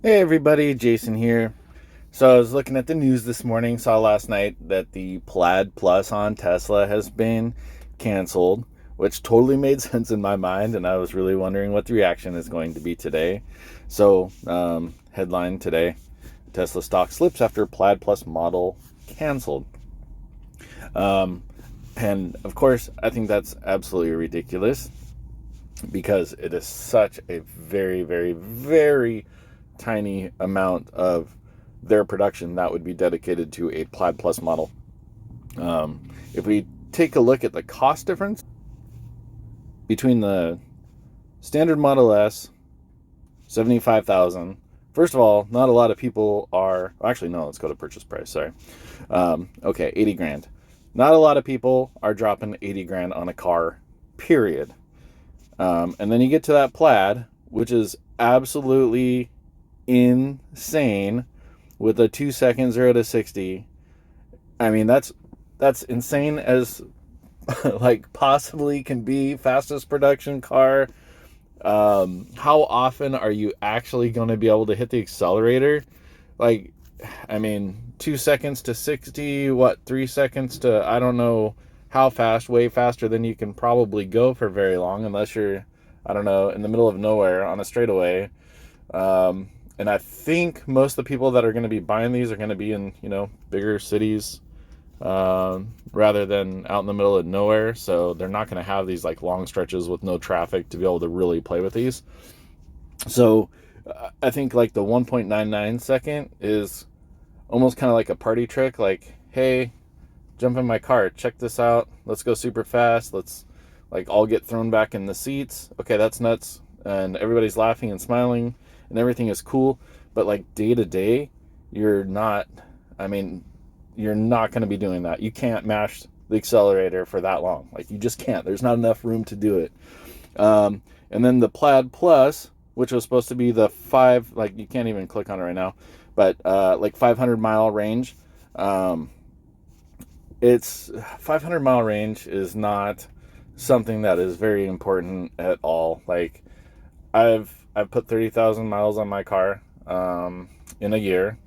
Hey everybody, Jason here. So I was looking at the news this morning, saw last night that the Plaid Plus on Tesla has been canceled, which totally made sense in my mind, and I was really wondering what the reaction is going to be today. So, headline today, Tesla stock slips after Plaid Plus model canceled. Um, and of course, I think that's absolutely ridiculous because it is such a very, very, very tiny amount of their production that would be dedicated to a Plaid Plus model. If we take a look at the cost difference between the standard Model S, 75,000. First of all, not a lot of people are. Actually, no. Let's go to purchase price. Sorry. Okay, 80 grand. Not a lot of people are dropping 80 grand on a car. Period. And then you get to that Plaid, which is absolutely insane with a 2 second 0 to 60. I mean, that's insane as like possibly can be. Fastest production car. How often are you actually going to be able to hit the accelerator? Like, I mean, 2 seconds to 60, what, 3 seconds to, I don't know how fast, way faster than you can probably go for very long, unless you're, I don't know, in the middle of nowhere on a straightaway. And I think most of the people that are going to be buying these are going to be in, bigger cities, rather than out in the middle of nowhere. So they're not going to have these like long stretches with no traffic to be able to really play with these. So I think like the 1.99 second is almost kind of like a party trick. Like, hey, jump in my car, check this out. Let's go super fast. Let's like all get thrown back in the seats. Okay, that's nuts. And everybody's laughing and smiling and everything is cool. But like day to day, you're not, I mean, you're not going to be doing that. You can't mash the accelerator for that long. Like, you just can't. There's not enough room to do it. And then the Plaid Plus, which was supposed to be the like, you can't even click on it right now, but like 500-mile range. It's 500-mile range is not something that is very important at all. Like, I've put 30,000 miles on my car in a year.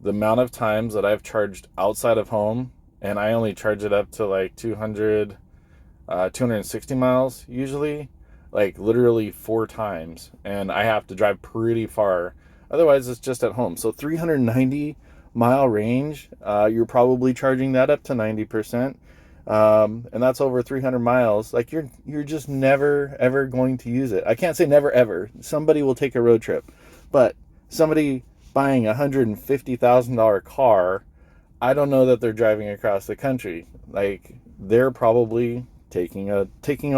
The amount of times that I've charged outside of home, and I only charge it up to like 260 miles usually, like literally 4 times, and I have to drive pretty far. Otherwise, it's just at home. So 390-mile range, you're probably charging that up to 90%. And that's over 300 miles. Like, you're just never ever going to use it. I can't say never ever. Somebody will take a road trip, but somebody buying $150,000 car, I don't know that they're driving across the country. Like, they're probably taking a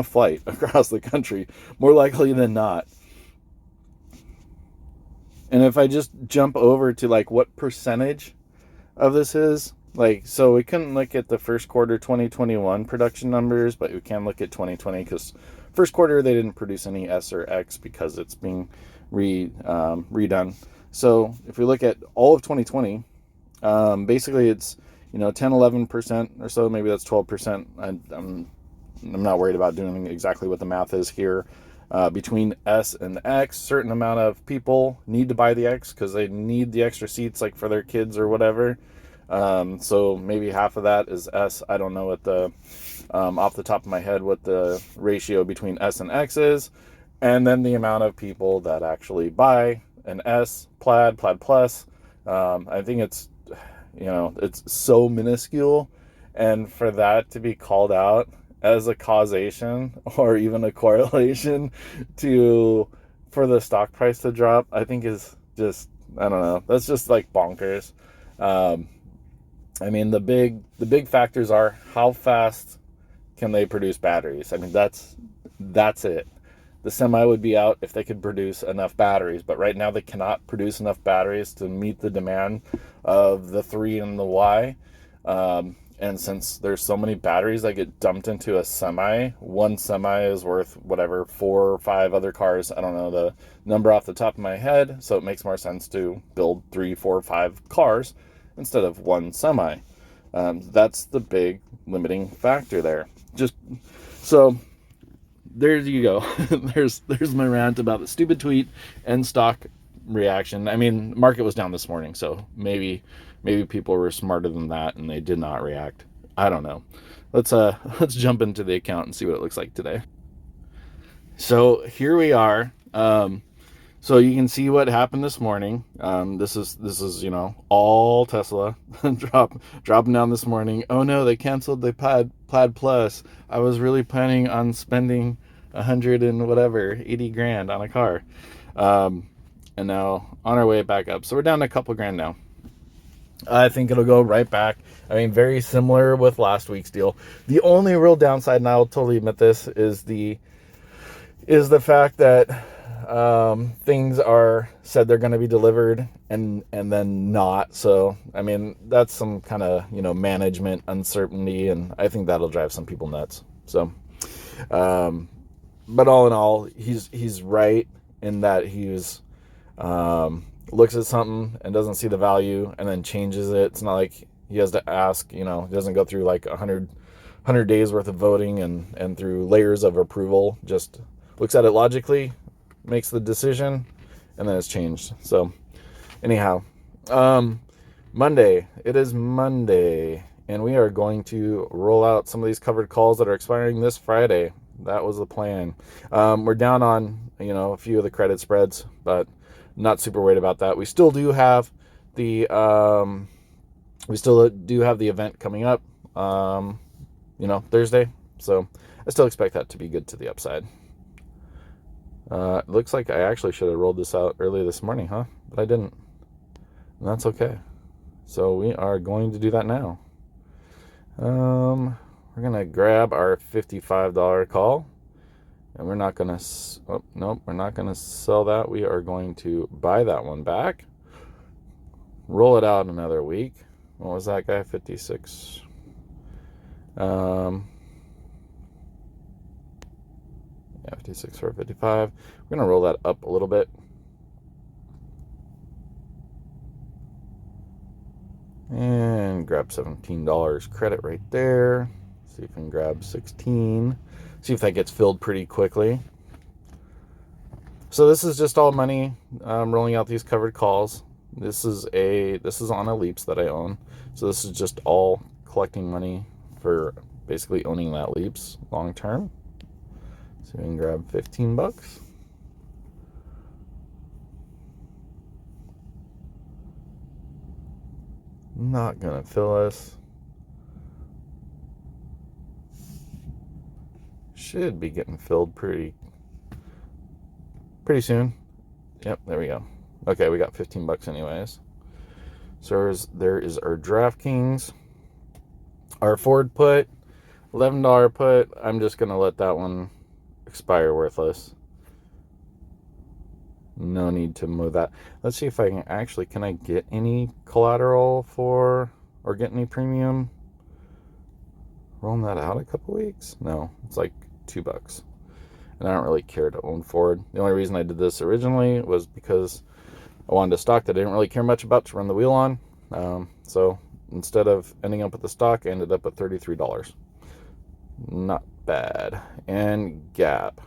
flight across the country, more likely than not. And if I just jump over to like what percentage of this is, like, so we couldn't look at the first quarter 2021 production numbers, but we can look at 2020 because first quarter they didn't produce any S or X because it's being redone. So if we look at all of 2020, basically it's 10-11% or so, maybe that's 12%. I'm not worried about doing exactly what the math is here. Between S and X, certain amount of people need to buy the X because they need the extra seats, like for their kids or whatever. So maybe half of that is S. I don't know what the off the top of my head what the ratio between S and X is, and then the amount of people that actually buy an S Plaid Plus. I think it's so minuscule, and for that to be called out as a causation or even a correlation to for the stock price to drop, I think is just, I don't know. That's just like bonkers. I mean, the big factors are how fast can they produce batteries. I mean, that's it. The Semi would be out if they could produce enough batteries, but right now they cannot produce enough batteries to meet the demand of the 3 and the Y. And since there's so many batteries that get dumped into a Semi, one Semi is worth whatever 4 or 5 other cars. I don't know the number off the top of my head, so it makes more sense to build 3, 4, 5 cars instead of one Semi. That's the big limiting factor there. Just so there you go. there's my rant about the stupid tweet and stock reaction. I mean, market was down this morning, so maybe people were smarter than that and they did not react. I don't know. Let's jump into the account and see what it looks like today. So here we are. So you can see what happened this morning. This is all Tesla dropping down this morning. Oh no, they canceled the Plaid Plus. I was really planning on spending 100 and whatever 80 grand on a car, and now on our way back up. So we're down a couple grand now. I think it'll go right back. I mean, very similar with last week's deal. The only real downside, and I'll totally admit this, is the fact that things are said they're going to be delivered and then not. So, I mean, that's some kind of, management uncertainty, and I think that'll drive some people nuts. So, but all in all, he's right in that he's looks at something and doesn't see the value and then changes it. It's not like he has to ask, he doesn't go through like 100 days worth of voting and through layers of approval. Just looks at it logically, makes the decision, and then it's changed. So anyhow, Monday, it is Monday, and we are going to roll out some of these covered calls that are expiring this Friday. That was the plan. We're down on, a few of the credit spreads, but not super worried about that. We still do have the event coming up, Thursday. So I still expect that to be good to the upside. It looks like I actually should have rolled this out early this morning, huh? But I didn't. And that's okay. So we are going to do that now. We're going to grab our $55 call. And we're not going to... nope, we're not going to sell that. We are going to buy that one back. Roll it out another week. What was that guy? 56. Yeah, 56 for 55. We're going to roll that up a little bit. And grab $17 credit right there. See if we can grab 16. See if that gets filled pretty quickly. So this is just all money. Rolling out these covered calls. This is on a Leaps that I own. So this is just all collecting money for basically owning that Leaps long term. So we can grab $15. Not gonna fill us. Should be getting filled pretty soon. Yep, there we go. Okay, we got $15 anyways. So there is our DraftKings. Our Ford put, $11 put. I'm just gonna let that one expire worthless. No need to move that. Let's see if I can I get any collateral for, or get any premium? Rolling that out a couple weeks? No, it's like $2. And I don't really care to own Ford. The only reason I did this originally was because I wanted a stock that I didn't really care much about to run the wheel on. So instead of ending up with the stock, I ended up at $33. Not bad. And Gap.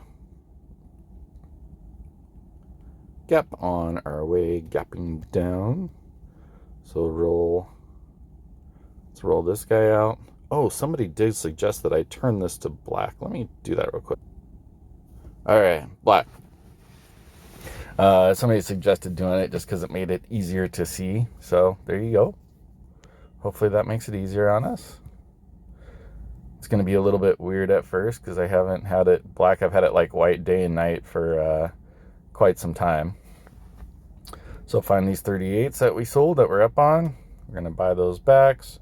Gap on our way, gapping down. So let's roll this guy out. Oh, somebody did suggest that I turn this to black. Let me do that real quick. All right, black. Somebody suggested doing it just because it made it easier to see. So there you go. Hopefully that makes it easier on us. It's going to be a little bit weird at first because I haven't had it black. I've had it like white day and night for quite some time. So find these 38s that we sold that we're up on. We're going to buy those backs.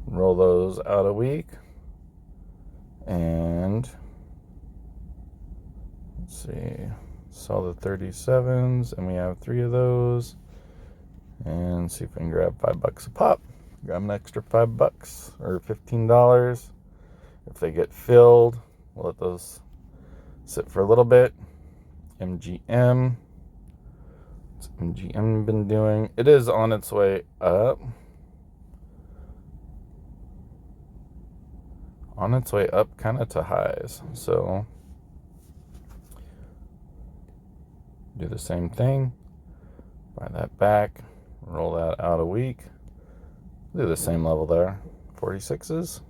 Roll those out a week. And let's see. Sell the 37s, and we have 3 of those. And see if we can grab $5 a pop. Grab an extra $5 or $15. If they get filled, we'll let those sit for a little bit. MGM. What's MGM been doing? It is on its way up. On its way up kind of to highs. So do the same thing. Buy that back, roll that out a week. Do the same level there. 46s.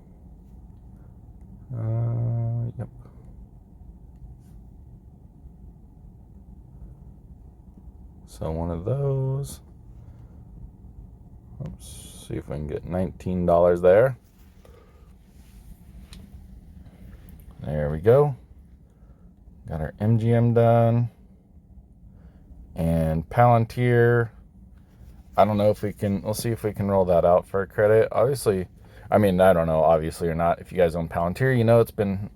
Yep. So one of those. Let's see if we can get $19 there. There we go. Got our MGM done. And Palantir. I don't know if we can, we'll see if we can roll that out for a credit. Obviously, I mean, I don't know, obviously or not. If you guys own Palantir, you know it's been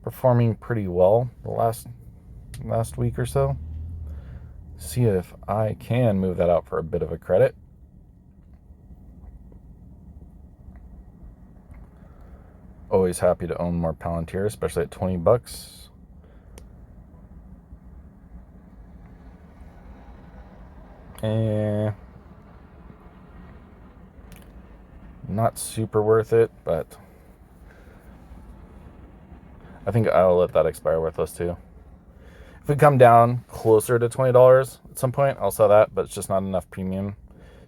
performing pretty well the last week or so. See if I can move that out for a bit of a credit. Always happy to own more Palantir, especially at $20. And not super worth it, but I think I'll let that expire worthless too. If we come down closer to $20 at some point, I'll sell that, but it's just not enough premium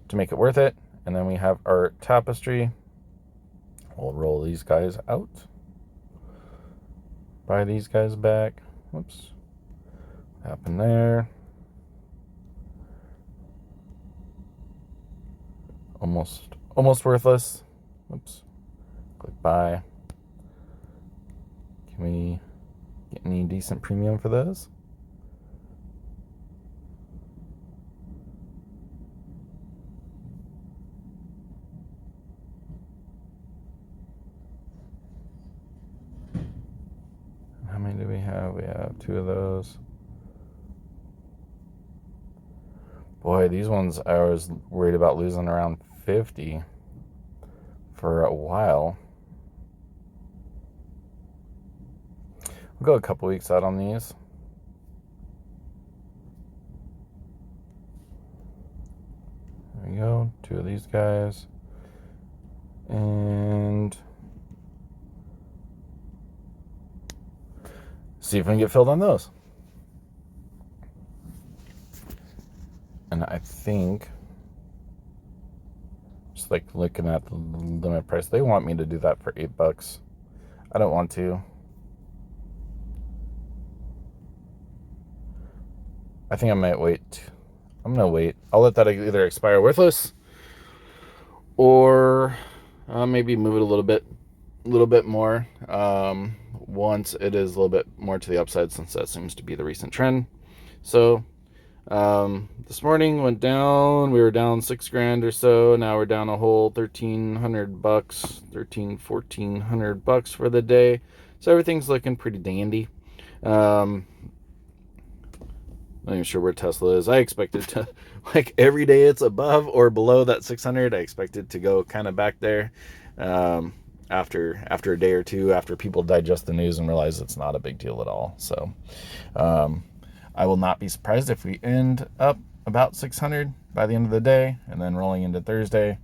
to make it worth it. And then we have our Tapestry. We'll roll these guys out. Buy these guys back. Whoops. What happened there? Almost worthless. Oops. Click buy. Can we get any decent premium for those? How many do we have? We have 2 of those. Boy, these ones I was worried about losing around 50 for a while. We'll go a couple weeks out on these. There we go, 2 of these guys. And see if we can get filled on those. And I think, just like looking at the limit price, they want me to do that for $8. I don't want to. I think I might wait. I'm gonna wait. I'll let that either expire worthless, or maybe move it a little bit more. Once it is a little bit more to the upside, since that seems to be the recent trend. So. This morning went down. We were down $6,000 or so. Now we're down a whole $1,300, $1,400 for the day. So everything's looking pretty dandy. Not even sure where Tesla is. I expect it to, like, every day it's above or below that 600. I expect it to go kind of back there after a day or two, after people digest the news and realize it's not a big deal at all. So I will not be surprised if we end up about 600 by the end of the day, and then rolling into Thursday.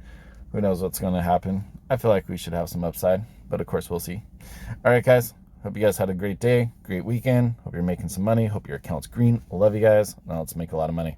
Who knows what's going to happen? I feel like we should have some upside, but of course we'll see. All right, guys. Hope you guys had a great day, great weekend. Hope you're making some money. Hope your account's green. Love you guys. Now let's make a lot of money.